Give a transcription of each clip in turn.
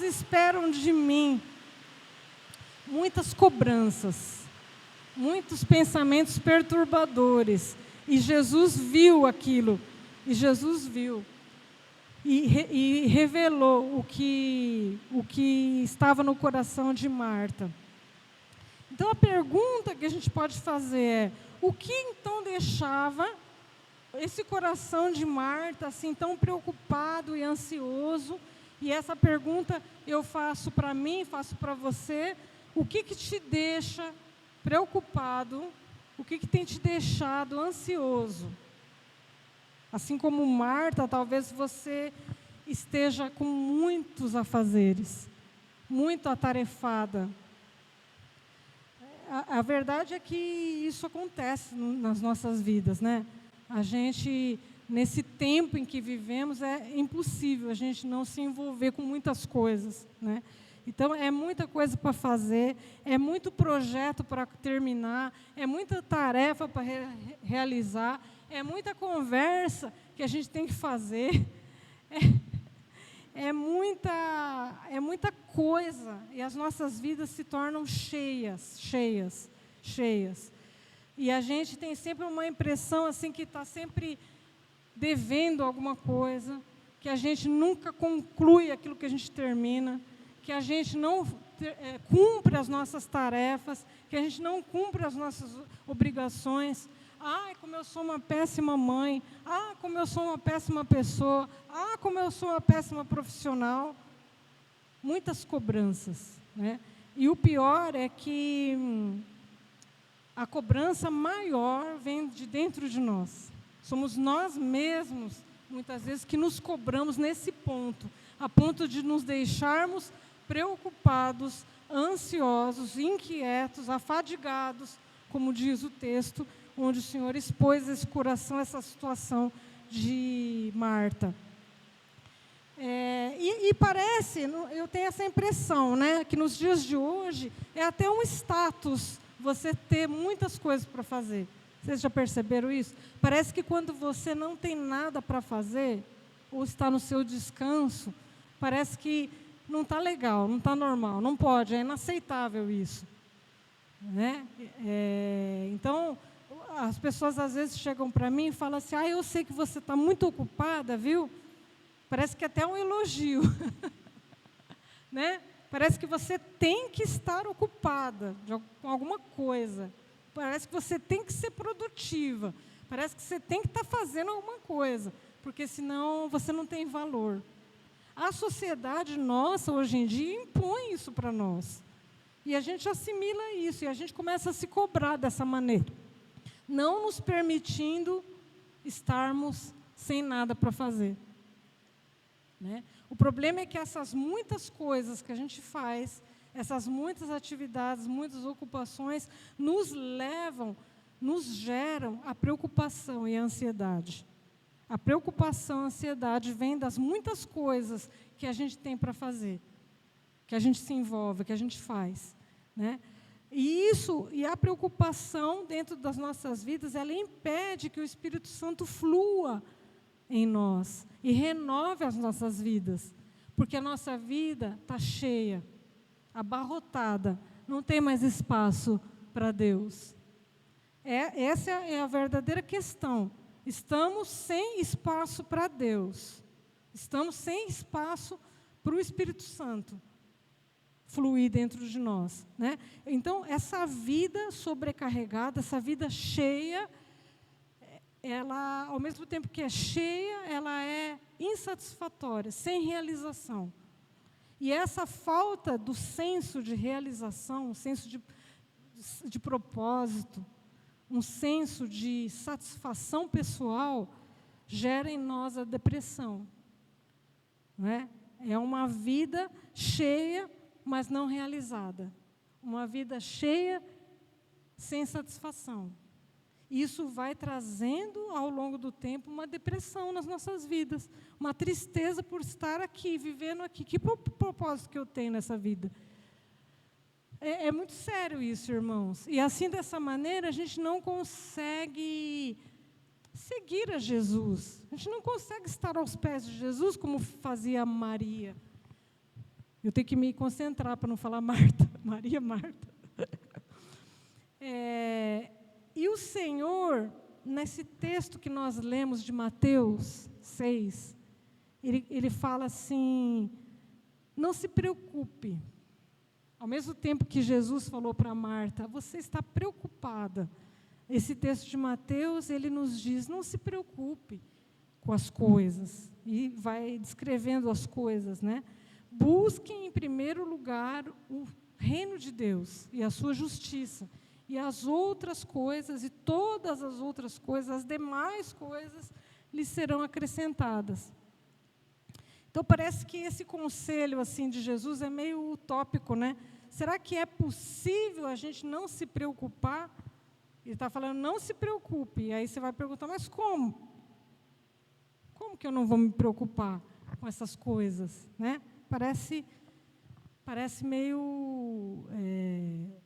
esperam de mim? Muitas cobranças, muitos pensamentos perturbadores. E Jesus viu aquilo, e Jesus viu. E revelou o que estava no coração de Marta. Então, a pergunta que a gente pode fazer é: o que então deixava esse coração de Marta assim tão preocupado e ansioso? E essa pergunta eu faço para mim, faço para você. O que te deixa preocupado? O que tem te deixado ansioso? Assim como Marta, talvez você esteja com muitos afazeres, muito atarefada. A verdade é que isso acontece nas nossas vidas, né? A gente, nesse tempo em que vivemos, é impossível a gente não se envolver com muitas coisas, né? Então, é muita coisa para fazer, é muito projeto para terminar, é muita tarefa para realizar, é muita conversa que a gente tem que fazer, é muita coisa, e as nossas vidas se tornam cheias. E a gente tem sempre uma impressão assim que está sempre devendo alguma coisa, que a gente nunca conclui aquilo que a gente termina, que a gente não cumpre as nossas tarefas, que a gente não cumpre as nossas obrigações. Ai, como eu sou uma péssima mãe. Ah, como eu sou uma péssima pessoa. Ah, como eu sou uma péssima profissional. Muitas cobranças, né? E o pior é que a cobrança maior vem de dentro de nós. Somos nós mesmos, muitas vezes, que nos cobramos nesse ponto, a ponto de nos deixarmos preocupados, ansiosos, inquietos, afadigados, como diz o texto, onde o Senhor expôs esse coração, essa situação de Marta. E parece, eu tenho essa impressão, né, que nos dias de hoje é até um status você ter muitas coisas para fazer. Vocês já perceberam isso? Parece que quando você não tem nada para fazer, ou está no seu descanso, parece que não está legal, não está normal, não pode, é inaceitável isso, né? Então, as pessoas às vezes chegam para mim e falam assim: eu sei que você está muito ocupada, viu? Parece que até é um elogio, né? Parece que você tem que estar ocupada com alguma coisa, parece que você tem que ser produtiva, parece que você tem que estar fazendo alguma coisa, porque senão você não tem valor. A sociedade nossa, hoje em dia, impõe isso para nós. E a gente assimila isso, e a gente começa a se cobrar dessa maneira, não nos permitindo estarmos sem nada para fazer, né? O problema é que essas muitas coisas que a gente faz, essas muitas atividades, muitas ocupações, nos geram a preocupação e a ansiedade. A preocupação, a ansiedade vem das muitas coisas que a gente tem para fazer, que a gente se envolve, que a gente faz, né? E a preocupação dentro das nossas vidas, ela impede que o Espírito Santo flua em nós e renove as nossas vidas, porque a nossa vida está cheia, abarrotada, não tem mais espaço para Deus. Essa é a verdadeira questão. Estamos sem espaço para Deus. Estamos sem espaço para o Espírito Santo fluir dentro de nós, né? Então, essa vida sobrecarregada, essa vida cheia, ela, ao mesmo tempo que é cheia, ela é insatisfatória, sem realização. E essa falta do senso de realização, um senso de propósito, um senso de satisfação pessoal, gera em nós a depressão, não é? É uma vida cheia, mas não realizada. Uma vida cheia, sem satisfação. Isso vai trazendo, ao longo do tempo, uma depressão nas nossas vidas, uma tristeza por estar aqui, vivendo aqui. Que propósito que eu tenho nessa vida? É muito sério isso, irmãos. E assim, dessa maneira, a gente não consegue seguir a Jesus. A gente não consegue estar aos pés de Jesus como fazia Maria. Eu tenho que me concentrar para não falar Marta, Maria, Marta. E o Senhor, nesse texto que nós lemos de Mateus 6, ele fala assim, não se preocupe. Ao mesmo tempo que Jesus falou para Marta, você está preocupada. Esse texto de Mateus, ele nos diz, não se preocupe com as coisas. E vai descrevendo as coisas, né? Busquem em primeiro lugar o reino de Deus e a sua justiça. E as outras coisas, e todas as outras coisas, as demais coisas, lhes serão acrescentadas. Então, parece que esse conselho assim, de Jesus é meio utópico, né? Será que é possível a gente não se preocupar? Ele está falando, não se preocupe. E aí você vai perguntar, mas como? Como que eu não vou me preocupar com essas coisas, né? Parece meio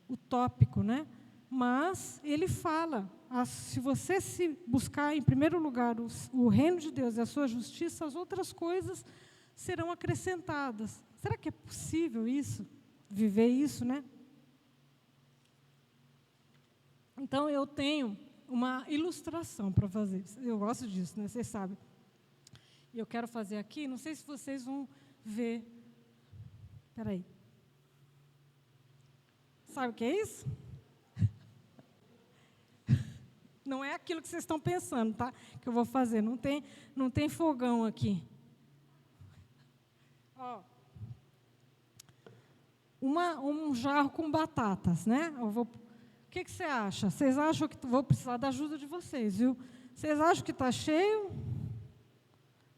utópico, né? Mas ele fala, se você se buscar em primeiro lugar o reino de Deus e a sua justiça, as outras coisas serão acrescentadas. Será que é possível isso? Viver isso, né? Então, eu tenho uma ilustração para fazer. Eu gosto disso, né? Vocês sabem. E eu quero fazer aqui, não sei se vocês vão ver. Espera aí. Sabe o que é isso? Não é aquilo que vocês estão pensando, tá? Que eu vou fazer. Não tem fogão aqui. Ó. Um jarro com batatas, né? O que você acha? Vocês acham que vou precisar da ajuda de vocês, viu? Vocês acham que está cheio?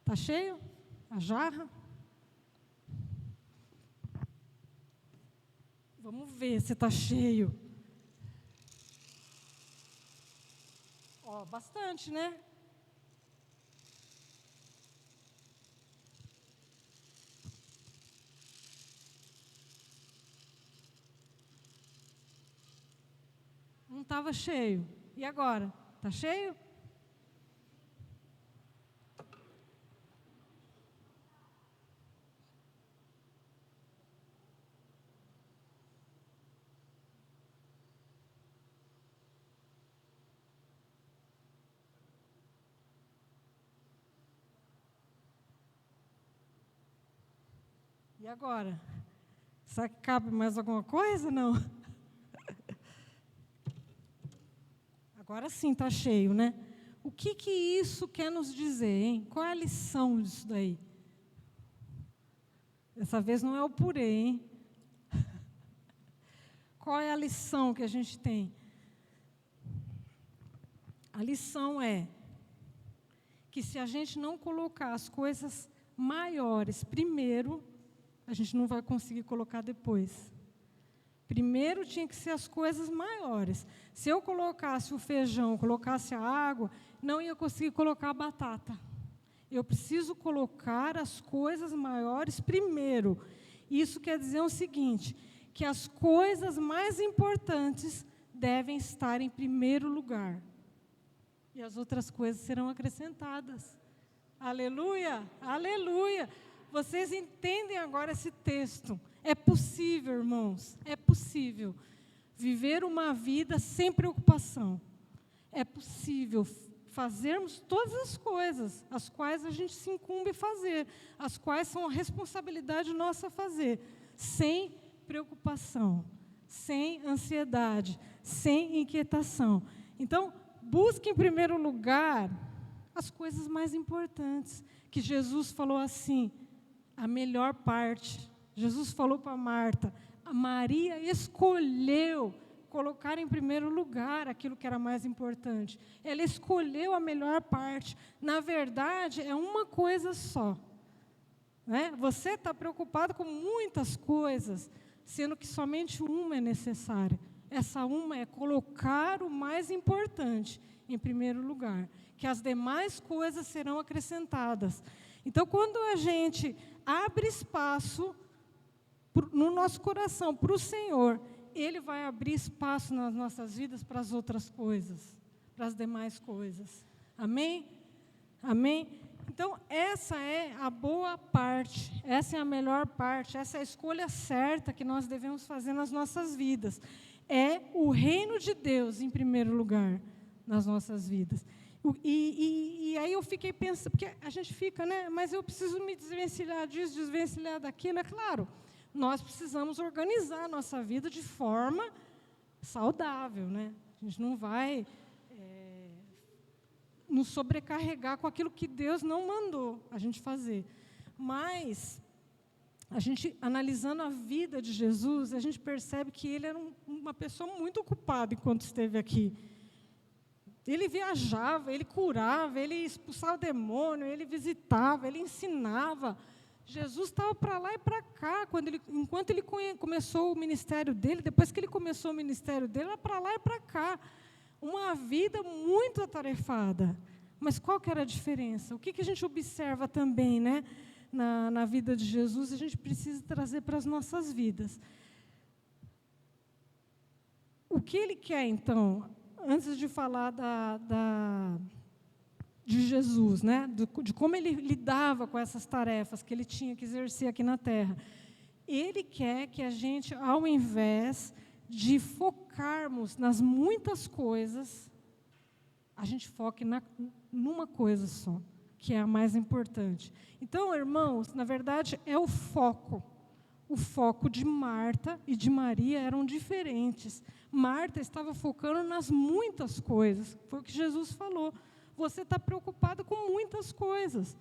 Está cheio? A jarra? Vamos ver se está cheio. Ó, bastante, né? Não estava cheio. E agora? Está cheio? E agora? Será que cabe mais alguma coisa? Não. Agora sim está cheio, né? O que isso quer nos dizer, hein? Qual é a lição disso daí? Dessa vez não é o purê, hein? Qual é a lição que a gente tem? A lição é que se a gente não colocar as coisas maiores primeiro, a gente não vai conseguir colocar depois. Primeiro tinha que ser as coisas maiores. Se eu colocasse o feijão, colocasse a água, não ia conseguir colocar a batata. Eu preciso colocar as coisas maiores primeiro. Isso quer dizer o seguinte, que as coisas mais importantes devem estar em primeiro lugar. E as outras coisas serão acrescentadas. Aleluia, aleluia. Vocês entendem agora esse texto. É possível, irmãos, é possível viver uma vida sem preocupação. É possível fazermos todas as coisas, as quais a gente se incumbe fazer, as quais são a responsabilidade nossa fazer, sem preocupação, sem ansiedade, sem inquietação. Então, busque em primeiro lugar as coisas mais importantes, que Jesus falou assim, a melhor parte. Jesus falou para Marta, a Maria escolheu colocar em primeiro lugar aquilo que era mais importante. Ela escolheu a melhor parte. Na verdade, é uma coisa só. Né? Você está preocupado com muitas coisas, sendo que somente uma é necessária. Essa uma é colocar o mais importante em primeiro lugar, que as demais coisas serão acrescentadas. Então, quando a gente abre espaço no nosso coração para o Senhor, Ele vai abrir espaço nas nossas vidas para as outras coisas, para as demais coisas. Amém? Amém? Então, essa é a boa parte, essa é a melhor parte, essa é a escolha certa que nós devemos fazer nas nossas vidas. É o reino de Deus em primeiro lugar nas nossas vidas. E aí eu fiquei pensando, porque a gente fica, né? Mas eu preciso me desvencilhar disso, desvencilhar daquilo. É claro, nós precisamos organizar a nossa vida de forma saudável, né? A gente não vai nos sobrecarregar com aquilo que Deus não mandou a gente fazer. Mas, a gente, analisando a vida de Jesus, a gente percebe que ele era uma pessoa muito ocupada enquanto esteve aqui. Ele viajava, ele curava, ele expulsava o demônio, ele visitava, ele ensinava. Jesus estava para lá e para cá, enquanto ele começou o ministério dele, depois que ele começou o ministério dele, era para lá e para cá. Uma vida muito atarefada. Mas qual que era a diferença? O que a gente observa também, né, na vida de Jesus, a gente precisa trazer para as nossas vidas. O que ele quer, então, antes de falar de Jesus, né, de como ele lidava com essas tarefas que ele tinha que exercer aqui na terra, ele quer que a gente, ao invés de focarmos nas muitas coisas, a gente foque numa coisa só, que é a mais importante. Então, irmãos, na verdade, é o foco. O foco de Marta e de Maria eram diferentes. Marta estava focando nas muitas coisas, foi o que Jesus falou. Você está preocupada com muitas coisas.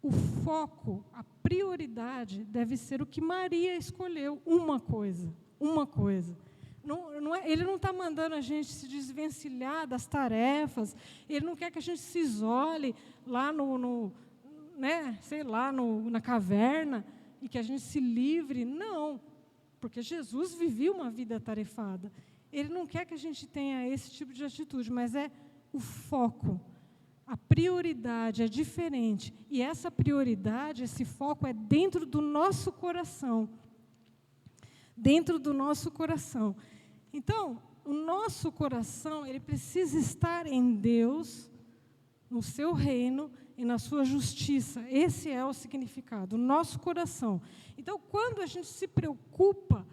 O foco, a prioridade, deve ser o que Maria escolheu, uma coisa. Uma coisa. Ele não está mandando a gente se desvencilhar das tarefas, ele não quer que a gente se isole lá na caverna e que a gente se livre. Não, porque Jesus vivia uma vida atarefada. Ele não quer que a gente tenha esse tipo de atitude, mas é o foco. A prioridade é diferente. E essa prioridade, esse foco é dentro do nosso coração. Dentro do nosso coração. Então, o nosso coração, ele precisa estar em Deus, no seu reino e na sua justiça. Esse é o significado, o nosso coração. Então, quando a gente se preocupa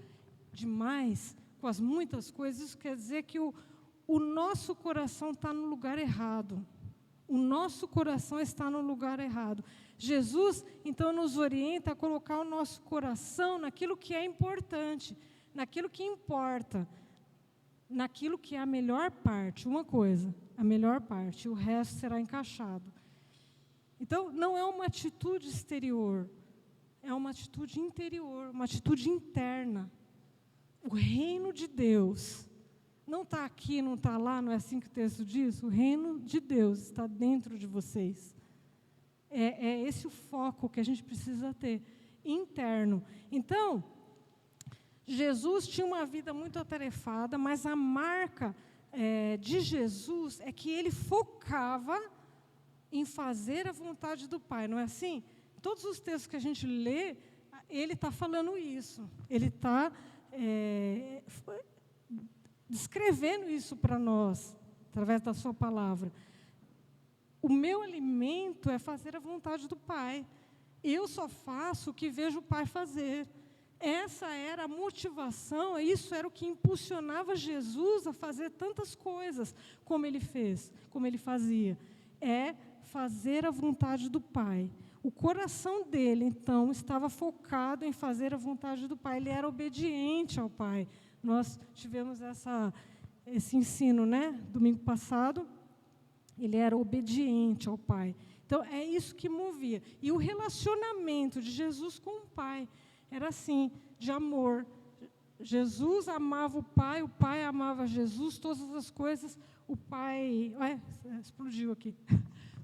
demais com as muitas coisas, isso quer dizer que o nosso coração está no lugar errado. O nosso coração está no lugar errado. Jesus, então, nos orienta a colocar o nosso coração naquilo que é importante, naquilo que importa, naquilo que é a melhor parte, uma coisa, a melhor parte, o resto será encaixado. Então, não é uma atitude exterior, é uma atitude interior, uma atitude interna. O reino de Deus não está aqui, não está lá, não é assim que o texto diz? O reino de Deus está dentro de vocês. É esse o foco que a gente precisa ter, interno. Então, Jesus tinha uma vida muito atarefada, mas a marca de Jesus é que ele focava em fazer a vontade do Pai, não é assim? Todos os textos que a gente lê, ele está falando isso. Ele está descrevendo isso para nós, através da sua palavra. O meu alimento é fazer a vontade do Pai. Eu só faço o que vejo o Pai fazer. Essa era a motivação, isso era o que impulsionava Jesus a fazer tantas coisas como ele fez, como ele fazia. É fazer a vontade do Pai. O coração dele, então, estava focado em fazer a vontade do Pai. Ele era obediente ao Pai. Nós tivemos esse ensino, né? Domingo passado. Ele era obediente ao Pai. Então, é isso que movia. E o relacionamento de Jesus com o Pai era assim, de amor. Jesus amava o Pai amava Jesus, todas as coisas, o Pai... explodiu aqui.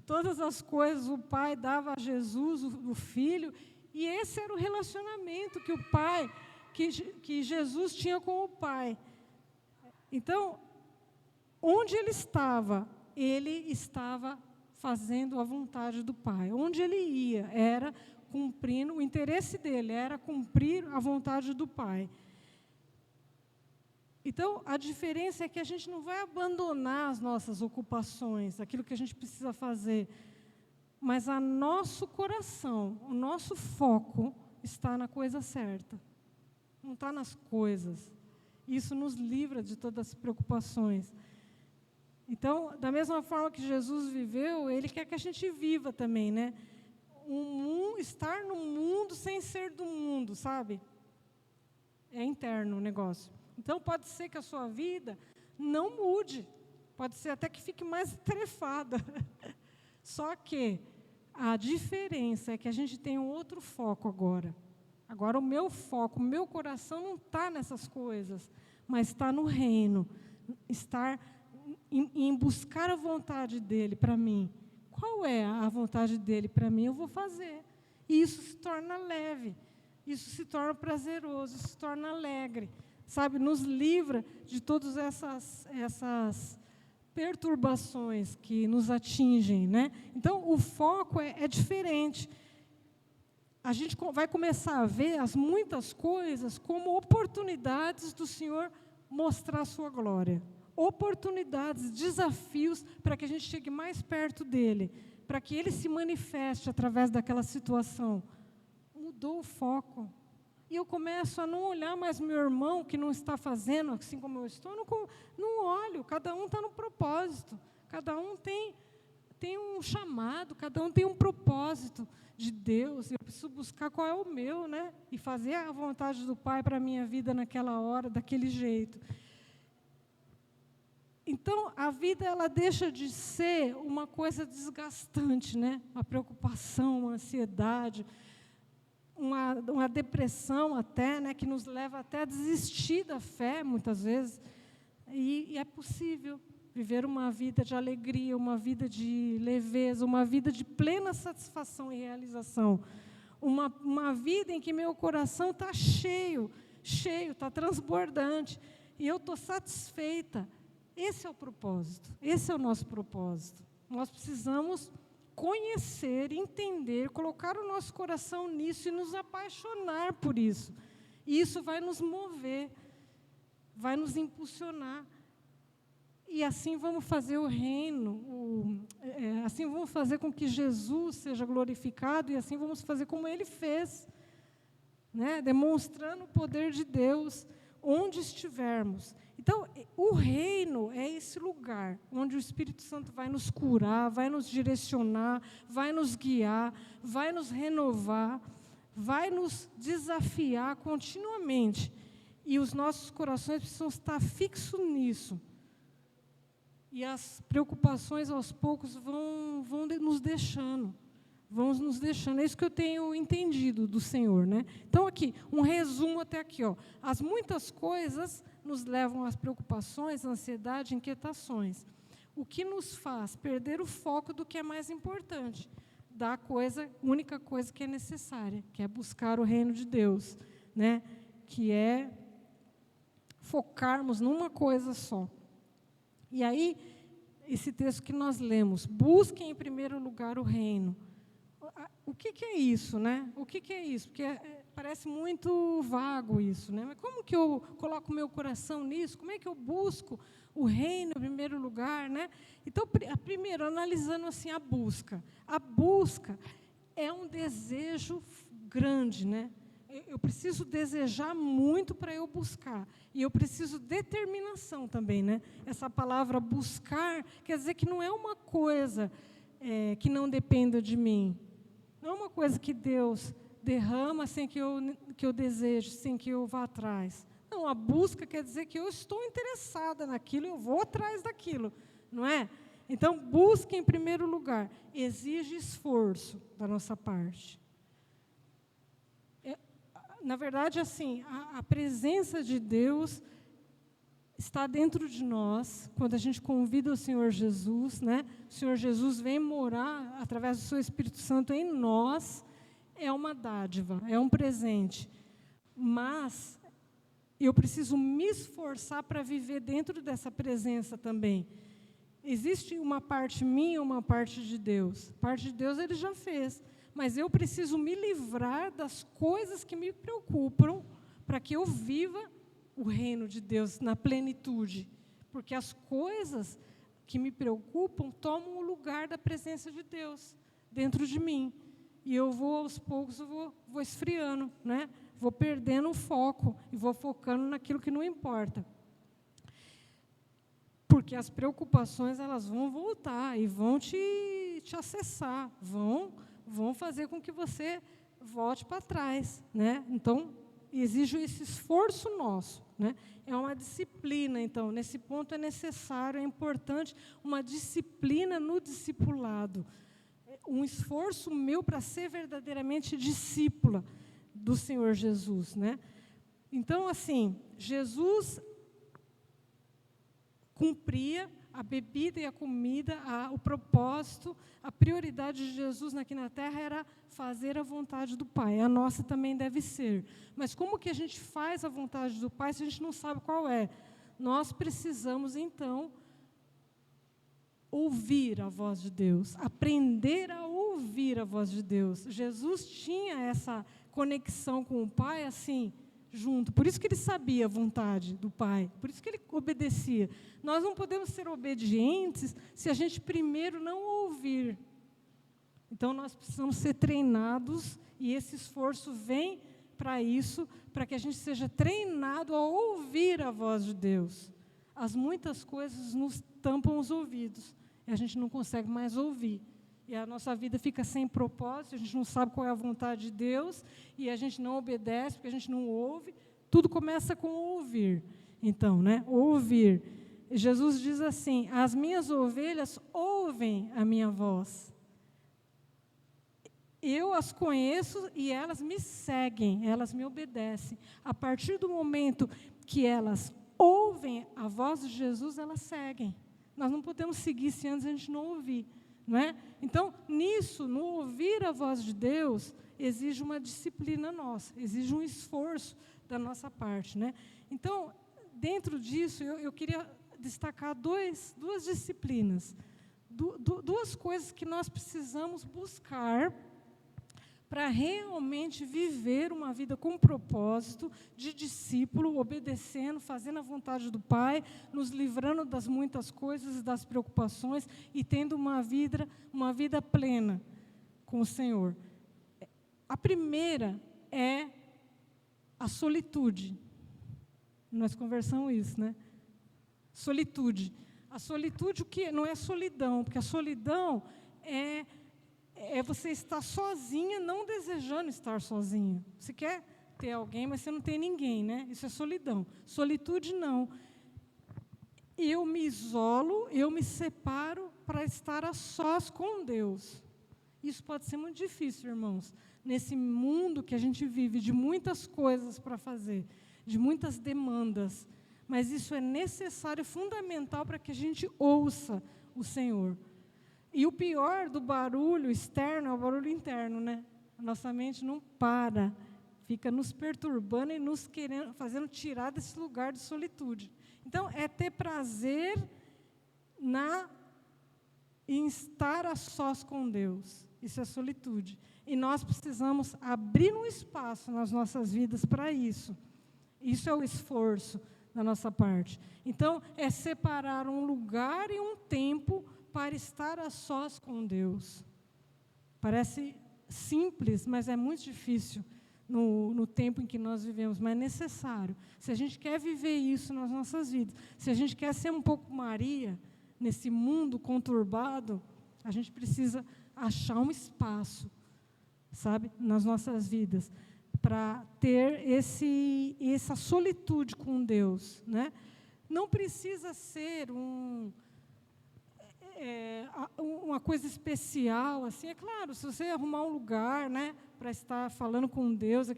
Todas as coisas o Pai dava a Jesus, o Filho, e esse era o relacionamento que o Pai, que Jesus tinha com o Pai. Então, onde ele estava fazendo a vontade do Pai. Onde ele ia, era cumprindo, o interesse dele era cumprir a vontade do Pai. Então, a diferença é que a gente não vai abandonar as nossas ocupações, aquilo que a gente precisa fazer. mas o nosso coração, o nosso foco está na coisa certa, não está nas coisas. Isso nos livra de todas as preocupações. Então, da mesma forma que Jesus viveu, Ele quer que a gente viva também, né? Estar no mundo sem ser do mundo, sabe? É interno o negócio. Então, pode ser que a sua vida não mude, pode ser até que fique mais atarefada. Só que a diferença é que a gente tem um outro foco agora. Agora, o meu foco, o meu coração não está nessas coisas, mas está no reino, estar em buscar a vontade dEle para mim. Qual é a vontade dEle para mim? Eu vou fazer. E isso se torna leve, isso se torna prazeroso, isso se torna alegre. Sabe, nos livra de todas essas perturbações que nos atingem, né? Então, o foco é diferente. A gente vai começar a ver as muitas coisas como oportunidades do Senhor mostrar a sua glória. Oportunidades, desafios para que a gente chegue mais perto dEle, para que Ele se manifeste através daquela situação. Mudou o foco. E eu começo a não olhar mais meu irmão que não está fazendo, assim como eu estou, não olho, cada um está no propósito, cada um tem um chamado, cada um tem um propósito de Deus, eu preciso buscar qual é o meu, né? E fazer a vontade do Pai para a minha vida naquela hora, daquele jeito. Então, a vida ela deixa de ser uma coisa desgastante, né? Uma preocupação, uma ansiedade, uma depressão até, né? Que nos leva até a desistir da fé, muitas vezes. E é possível viver uma vida de alegria, uma vida de leveza, uma vida de plena satisfação e realização. Uma vida em que meu coração está cheio, está transbordante, e eu estou satisfeita. Esse é o propósito, esse é o nosso propósito. Nós precisamos conhecer, entender, colocar o nosso coração nisso e nos apaixonar por isso. E isso vai nos mover, vai nos impulsionar. E assim vamos fazer o reino, assim vamos fazer com que Jesus seja glorificado, e assim vamos fazer como Ele fez, né? Demonstrando o poder de Deus onde estivermos. Então, o reino é esse lugar onde o Espírito Santo vai nos curar, vai nos direcionar, vai nos guiar, vai nos renovar, vai nos desafiar continuamente. E os nossos corações precisam estar fixos nisso. E as preocupações, aos poucos, vão nos deixando. Vão nos deixando. É isso que eu tenho entendido do Senhor, né? Então, aqui, um resumo até aqui, ó. As muitas coisas nos levam às preocupações, ansiedade, inquietações. O que nos faz perder o foco do que é mais importante, da única coisa que é necessária, que é buscar o reino de Deus, né? Que é focarmos numa coisa só. E aí, esse texto que nós lemos, busquem em primeiro lugar o reino. O que é isso, né? O que é isso? Porque parece muito vago isso, né? Mas como que eu coloco o meu coração nisso? Como é que eu busco o reino em primeiro lugar, né? Então, primeiro, analisando assim a busca. A busca é um desejo grande, né? Eu preciso desejar muito para eu buscar. E eu preciso determinação também, né? Essa palavra buscar quer dizer que não é uma coisa que não dependa de mim. Não é uma coisa que Deus derrama sem que eu deseje, sem que eu vá atrás. Não, a busca quer dizer que eu estou interessada naquilo, eu vou atrás daquilo, não é? Então, busca em primeiro lugar. Exige esforço da nossa parte. Na verdade, assim, a presença de Deus está dentro de nós, quando a gente convida o Senhor Jesus, né? O Senhor Jesus vem morar, através do seu Espírito Santo, em nós, é uma dádiva, é um presente. Mas eu preciso me esforçar para viver dentro dessa presença também. Existe uma parte minha e uma parte de Deus. A parte de Deus Ele já fez. Mas eu preciso me livrar das coisas que me preocupam para que eu viva o reino de Deus na plenitude. Porque as coisas que me preocupam tomam o lugar da presença de Deus, dentro de mim. E eu vou, aos poucos, vou esfriando, né? Vou perdendo o foco e vou focando naquilo que não importa. Porque as preocupações, elas vão voltar e vão te acessar, vão fazer com que você volte para trás, né? Então, exige esse esforço nosso, né? É uma disciplina, então, nesse ponto é necessário, é importante uma disciplina no discipulado, um esforço meu para ser verdadeiramente discípula do Senhor Jesus, né? Então, assim, Jesus cumpria a bebida e a comida, o propósito, a prioridade de Jesus aqui na terra era fazer a vontade do Pai. A nossa também deve ser. Mas como que a gente faz a vontade do Pai se a gente não sabe qual é? Nós precisamos, então, ouvir a voz de Deus, aprender a ouvir a voz de Deus. Jesus tinha essa conexão com o Pai, assim, junto. Por isso que ele sabia a vontade do Pai, por isso que ele obedecia. Nós não podemos ser obedientes se a gente primeiro não ouvir. Então, nós precisamos ser treinados, e esse esforço vem para isso, para que a gente seja treinado a ouvir a voz de Deus. As muitas coisas nos tampam os ouvidos, e a gente não consegue mais ouvir. E a nossa vida fica sem propósito, a gente não sabe qual é a vontade de Deus, e a gente não obedece, porque a gente não ouve. Tudo começa com ouvir. Então, né, ouvir. Jesus diz assim: as minhas ovelhas ouvem a minha voz. Eu as conheço e elas me seguem, elas me obedecem. A partir do momento que elas ouvem a voz de Jesus, elas seguem. Nós não podemos seguir se antes a gente não ouvir. Não é? Então, nisso, no ouvir a voz de Deus, exige uma disciplina nossa, exige um esforço da nossa parte. Né? Então, dentro disso, eu queria destacar duas disciplinas, duas coisas que nós precisamos buscar para realmente viver uma vida com propósito, de discípulo, obedecendo, fazendo a vontade do Pai, nos livrando das muitas coisas e das preocupações e tendo uma vida plena com o Senhor. A primeira é a solitude. Nós conversamos isso, né? Solitude. A solitude, o que não é solidão, porque a solidão é você estar sozinha, não desejando estar sozinha. Você quer ter alguém, mas você não tem ninguém, né? Isso é solidão. Solitude, não. Eu me isolo, eu me separo para estar a sós com Deus. Isso pode ser muito difícil, irmãos. Nesse mundo que a gente vive, de muitas coisas para fazer, de muitas demandas. Mas isso é necessário, fundamental para que a gente ouça o Senhor. E o pior do barulho externo é o barulho interno, né? A nossa mente não para, fica nos perturbando e nos fazendo tirar desse lugar de solitude. Então, é ter prazer em estar a sós com Deus. Isso é solitude. E nós precisamos abrir um espaço nas nossas vidas para isso. Isso é o esforço da nossa parte. Então, é separar um lugar e um tempo para estar a sós com Deus. Parece simples, mas é muito difícil no tempo em que nós vivemos, mas é necessário. Se a gente quer viver isso nas nossas vidas, se a gente quer ser um pouco Maria, nesse mundo conturbado, a gente precisa achar um espaço, sabe, nas nossas vidas, para ter essa solitude com Deus. Né? Não precisa ser uma coisa especial, assim, é claro, se você arrumar um lugar, né, para estar falando com Deus,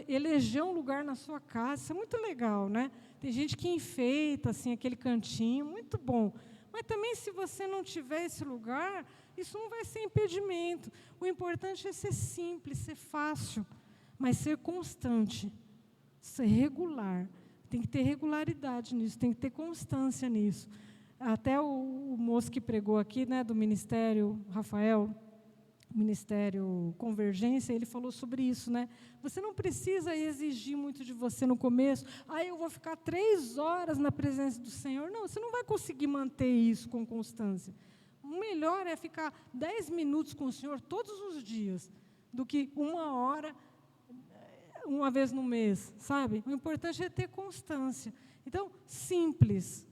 eleger um lugar na sua casa, isso é muito legal, né? Tem gente que enfeita, assim, aquele cantinho, muito bom. Mas também, se você não tiver esse lugar, isso não vai ser impedimento. O importante é ser simples, ser fácil, mas ser constante, ser regular. Tem que ter regularidade nisso, tem que ter constância nisso. Até o moço que pregou aqui, né, do Ministério Rafael, Ministério Convergência, ele falou sobre isso, né? Você não precisa exigir muito de você no começo. Eu vou ficar 3 horas na presença do Senhor. Não, você não vai conseguir manter isso com constância. O melhor é ficar 10 minutos com o Senhor todos os dias, do que 1 hora, uma vez no mês, sabe? O importante é ter constância. Então, simples,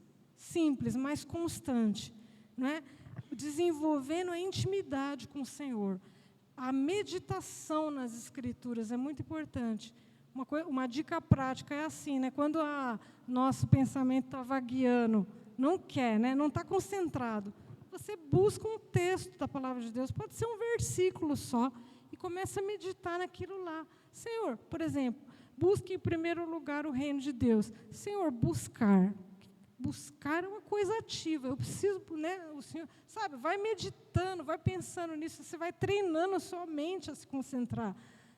mas constante, não é? Desenvolvendo a intimidade com o Senhor. A meditação nas Escrituras é muito importante. Uma dica prática é assim, né? Quando nosso pensamento está vagueando, não quer, né? Não está concentrado, você busca um texto da Palavra de Deus, pode ser um versículo só, e começa a meditar naquilo lá. Senhor, por exemplo, busque em primeiro lugar o reino de Deus. Senhor, buscar é uma coisa ativa. Eu preciso, né? O Senhor, sabe, vai meditando, vai pensando nisso, você vai treinando a sua mente a se concentrar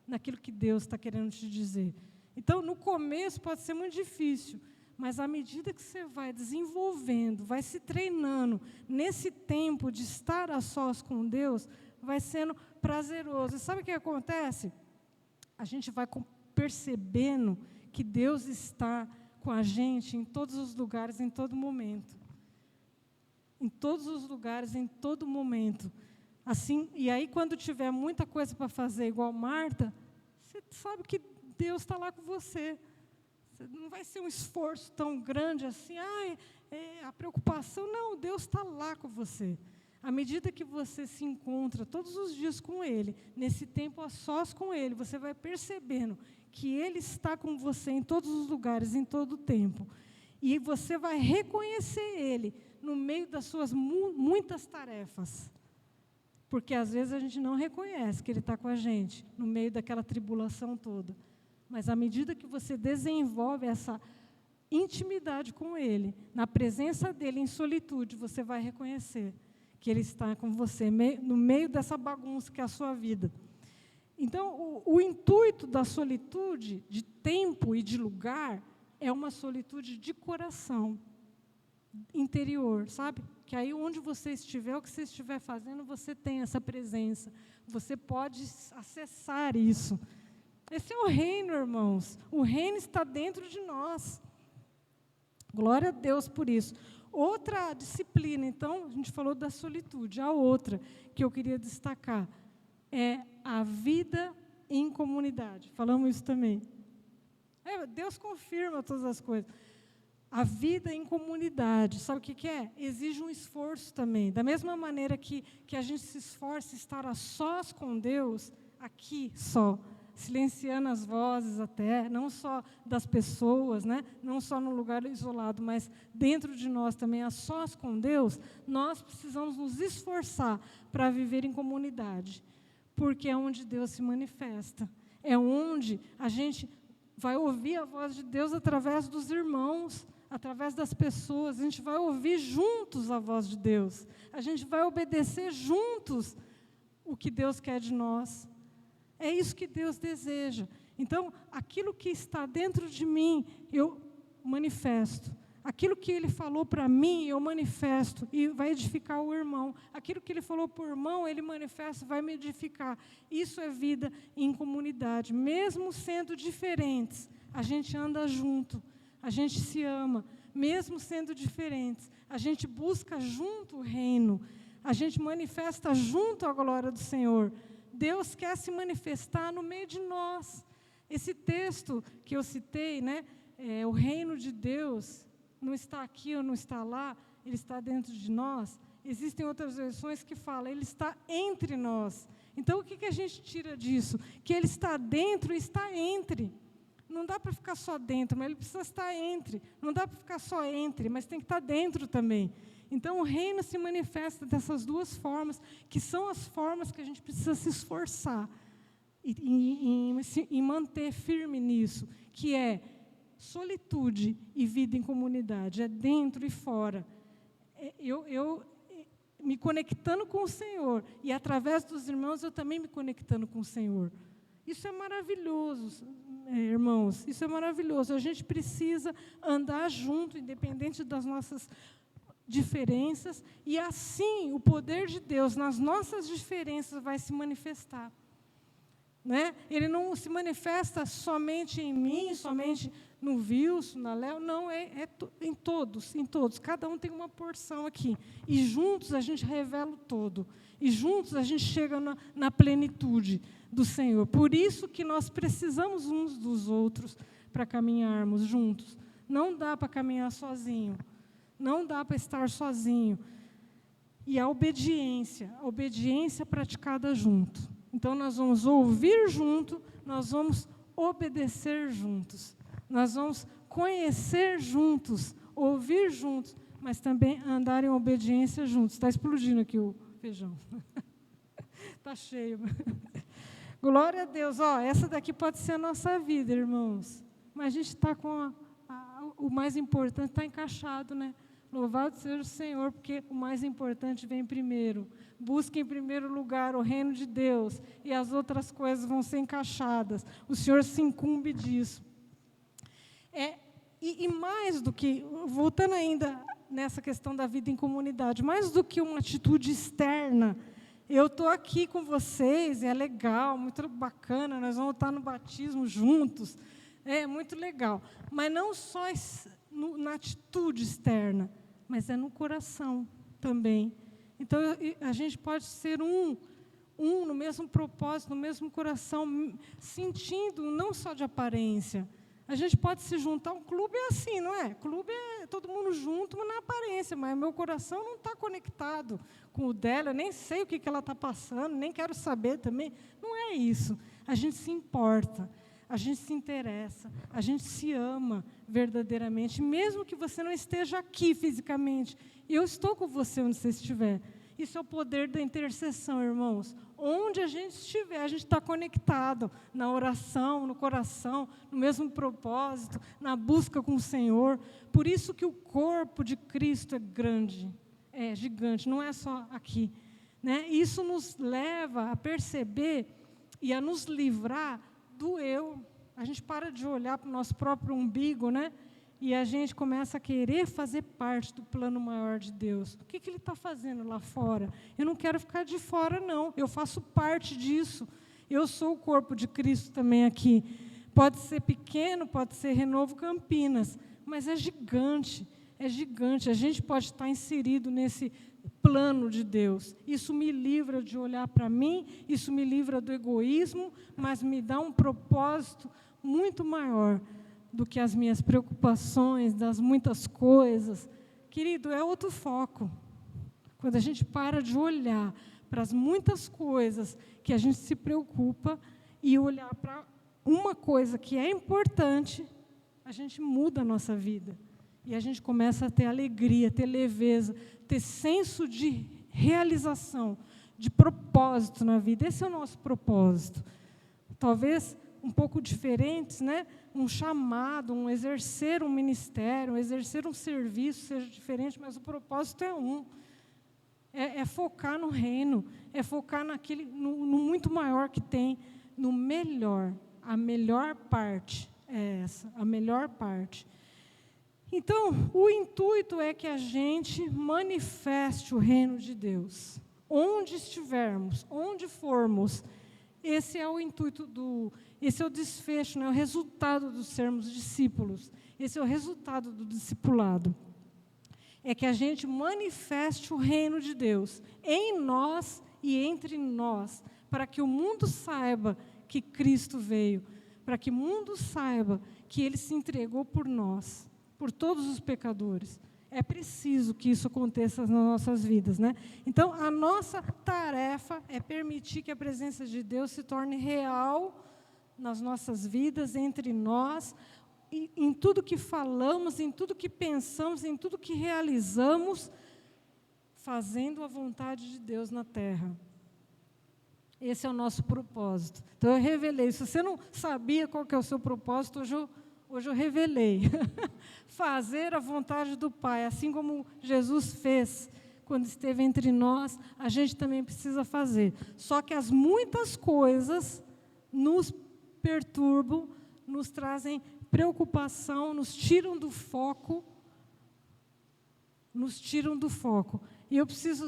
naquilo que Deus está querendo te dizer. Então, no começo pode ser muito difícil, mas à medida que você vai desenvolvendo, vai se treinando, nesse tempo de estar a sós com Deus, vai sendo prazeroso. E sabe o que acontece? A gente vai percebendo que Deus está com a gente em todos os lugares, em todo momento. Em todos os lugares, em todo momento. Assim, e aí, quando tiver muita coisa para fazer, igual Marta, você sabe que Deus está lá com você. Não vai ser um esforço tão grande assim, a preocupação. Não, Deus está lá com você. À medida que você se encontra todos os dias com Ele, nesse tempo a sós com Ele, você vai percebendo que Ele está com você em todos os lugares, em todo o tempo. E você vai reconhecer Ele no meio das suas muitas tarefas. Porque às vezes a gente não reconhece que Ele está com a gente, no meio daquela tribulação toda. Mas à medida que você desenvolve essa intimidade com Ele, na presença dEle, em solitude, você vai reconhecer que Ele está com você, no meio dessa bagunça que é a sua vida. Então, o intuito da solitude, de tempo e de lugar, é uma solitude de coração, interior, sabe? Que aí onde você estiver, o que você estiver fazendo, você tem essa presença. Você pode acessar isso. Esse é o reino, irmãos. O reino está dentro de nós. Glória a Deus por isso. Outra disciplina, então, a gente falou da solitude. A outra que eu queria destacar é a vida em comunidade. Falamos isso também. Deus confirma todas as coisas. A vida em comunidade, sabe o que é? Exige um esforço também. Da mesma maneira que a gente se esforça em estar a sós com Deus, aqui só, silenciando as vozes até, não só das pessoas, né? Não só no lugar isolado, mas dentro de nós também, a sós com Deus, nós precisamos nos esforçar para viver em comunidade, porque é onde Deus se manifesta, é onde a gente vai ouvir a voz de Deus através dos irmãos, através das pessoas, a gente vai ouvir juntos a voz de Deus, a gente vai obedecer juntos o que Deus quer de nós. É isso que Deus deseja. Então, aquilo que está dentro de mim, eu manifesto. Aquilo que Ele falou para mim, eu manifesto, e vai edificar o irmão. Aquilo que Ele falou para o irmão, Ele manifesta, vai me edificar. Isso é vida em comunidade. Mesmo sendo diferentes, a gente anda junto, a gente se ama. Mesmo sendo diferentes, a gente busca junto o reino, a gente manifesta junto a glória do Senhor. Deus quer se manifestar no meio de nós. Esse texto que eu citei, né, o reino de Deus não está aqui ou não está lá, Ele está dentro de nós. Existem outras versões que falam, Ele está entre nós. Então, o que a gente tira disso? Que Ele está dentro e está entre. Não dá para ficar só dentro, mas Ele precisa estar entre. Não dá para ficar só entre, mas tem que estar dentro também. Então, o reino se manifesta dessas duas formas, que são as formas que a gente precisa se esforçar e manter firme nisso, que é solitude e vida em comunidade, é dentro e fora. Eu me conectando com o Senhor, e através dos irmãos eu também me conectando com o Senhor. Isso é maravilhoso, irmãos, isso é maravilhoso. A gente precisa andar junto, independente das nossas diferenças, e assim o poder de Deus nas nossas diferenças vai se manifestar. né? Ele não se manifesta somente em mim, somente no Wilson, na Léo, não, em todos, cada um tem uma porção aqui, e juntos a gente revela o todo, e juntos a gente chega na plenitude do Senhor. Por isso que nós precisamos uns dos outros para caminharmos juntos. Não dá para caminhar sozinho, não dá para estar sozinho. E a obediência praticada junto. Então, nós vamos ouvir junto, nós vamos obedecer juntos, nós vamos conhecer juntos, ouvir juntos, mas também andar em obediência juntos. Está explodindo aqui o feijão. Está cheio. Glória a Deus. Essa daqui pode ser a nossa vida, irmãos. Mas a gente está com o mais importante, está encaixado, né? Louvado seja o Senhor, porque o mais importante vem primeiro. Busque em primeiro lugar o reino de Deus, e as outras coisas vão ser encaixadas. O Senhor se incumbe disso. E mais do que, voltando ainda nessa questão da vida em comunidade, mais do que uma atitude externa, eu estou aqui com vocês, é legal, muito bacana, nós vamos estar no batismo juntos, é muito legal. Mas não só na atitude externa, mas é no coração também. Então, a gente pode ser um no mesmo propósito, no mesmo coração, sentindo não só de aparência. A gente pode se juntar, um clube é assim, não é? Clube é todo mundo junto, mas na aparência, mas meu coração não está conectado com o dela, eu nem sei o que ela está passando, nem quero saber também. Não é isso. A gente se importa, a gente se interessa, a gente se ama verdadeiramente, mesmo que você não esteja aqui fisicamente. Eu estou com você onde você estiver. Isso é o poder da intercessão, irmãos. Onde a gente estiver, a gente está conectado na oração, no coração, no mesmo propósito, na busca com o Senhor. Por isso que o corpo de Cristo é grande, é gigante, não é só aqui, né? Isso nos leva a perceber e a nos livrar do eu. A gente para de olhar para o nosso próprio umbigo, né? E a gente começa a querer fazer parte do plano maior de Deus. O que Ele está fazendo lá fora? Eu não quero ficar de fora, não. Eu faço parte disso. Eu sou o corpo de Cristo também aqui. Pode ser pequeno, pode ser Renovo Campinas, mas é gigante, é gigante. A gente pode estar inserido nesse plano de Deus. Isso me livra de olhar para mim, isso me livra do egoísmo, mas me dá um propósito muito maior do que as minhas preocupações, das muitas coisas. Querido, é outro foco. Quando a gente para de olhar para as muitas coisas que a gente se preocupa e olhar para uma coisa que é importante, a gente muda a nossa vida. E a gente começa a ter alegria, ter leveza, ter senso de realização, de propósito na vida. Esse é o nosso propósito. Talvez um pouco diferentes, né? Um chamado, um exercer um ministério, um exercer um serviço seja diferente, mas o propósito é um. É focar no reino, é focar no muito maior que tem, no melhor. A melhor parte é essa, a melhor parte. Então, o intuito é que a gente manifeste o reino de Deus. Onde estivermos, onde formos, esse é o intuito esse é o desfecho, né, o resultado de sermos discípulos. Esse é o resultado do discipulado. É que a gente manifeste o reino de Deus em nós e entre nós, para que o mundo saiba que Cristo veio, para que o mundo saiba que Ele se entregou por nós, por todos os pecadores. É preciso que isso aconteça nas nossas vidas, né? Então, a nossa tarefa é permitir que a presença de Deus se torne real nas nossas vidas, entre nós, em tudo que falamos, em tudo que pensamos, em tudo que realizamos, fazendo a vontade de Deus na terra. Esse é o nosso propósito. Então, eu revelei. Se você não sabia qual que é o seu propósito, hoje eu revelei. Fazer a vontade do Pai, assim como Jesus fez quando esteve entre nós, a gente também precisa fazer. Só que as muitas coisas nos perturbam, nos trazem preocupação, nos tiram do foco. E eu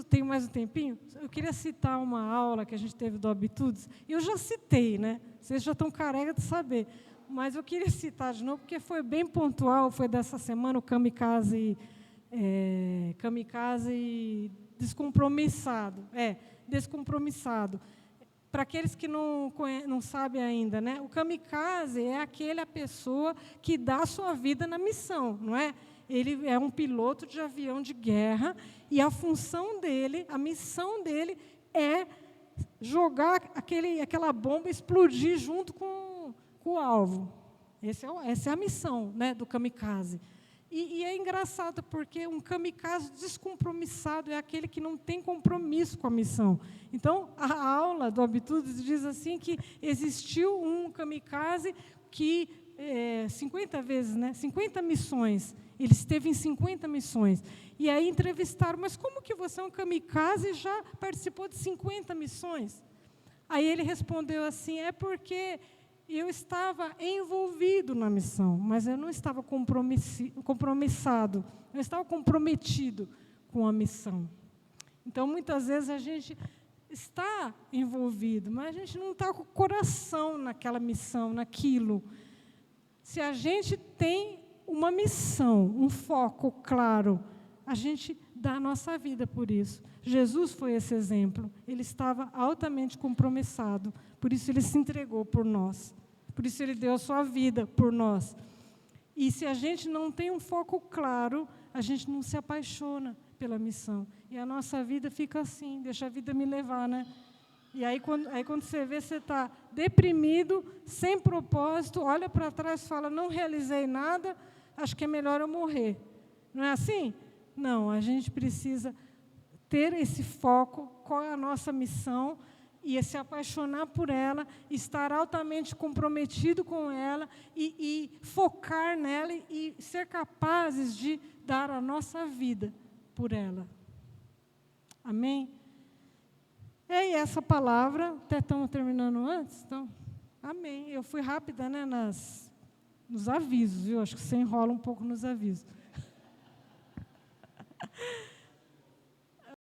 tenho mais um tempinho, eu queria citar uma aula que a gente teve do Habitudes, e eu já citei, né? Vocês já estão careca de saber, mas eu queria citar de novo, porque foi bem pontual, foi dessa semana, o kamikaze descompromissado. Descompromissado. Para aqueles que não sabem ainda, né? O kamikaze é a pessoa que dá a sua vida na missão, não é? Ele é um piloto de avião de guerra e a função dele, a missão dele é jogar aquela bomba, explodir junto com o alvo. Essa é a missão, né, do kamikaze. E é engraçado, porque um kamikaze descompromissado é aquele que não tem compromisso com a missão. Então, a aula do Habitudes diz assim que existiu um kamikaze que 50 vezes, né, 50 missões. Ele esteve em 50 missões. E aí entrevistaram, mas como que você é um kamikaze e já participou de 50 missões? Aí ele respondeu assim, é porque eu estava envolvido na missão, mas eu não estava compromissado, eu estava comprometido com a missão. Então, muitas vezes, a gente está envolvido, mas a gente não está com o coração naquela missão, naquilo. Se a gente tem uma missão, um foco claro, a gente dá a nossa vida por isso. Jesus foi esse exemplo. Ele estava altamente compromissado, por isso ele se entregou por nós. Por isso ele deu a sua vida por nós. E se a gente não tem um foco claro, a gente não se apaixona pela missão. E a nossa vida fica assim, deixa a vida me levar, né? E aí quando você vê, você está deprimido, sem propósito, olha para trás e fala, não realizei nada, acho que é melhor eu morrer. Não é assim? Não, a gente precisa ter esse foco, qual é a nossa missão, e se apaixonar por ela, estar altamente comprometido com ela, e focar nela, e ser capazes de dar a nossa vida por ela. Amém? E essa palavra, até estamos terminando antes, então, amém. Eu fui rápida, né, nos avisos, viu? Acho que você enrola um pouco nos avisos.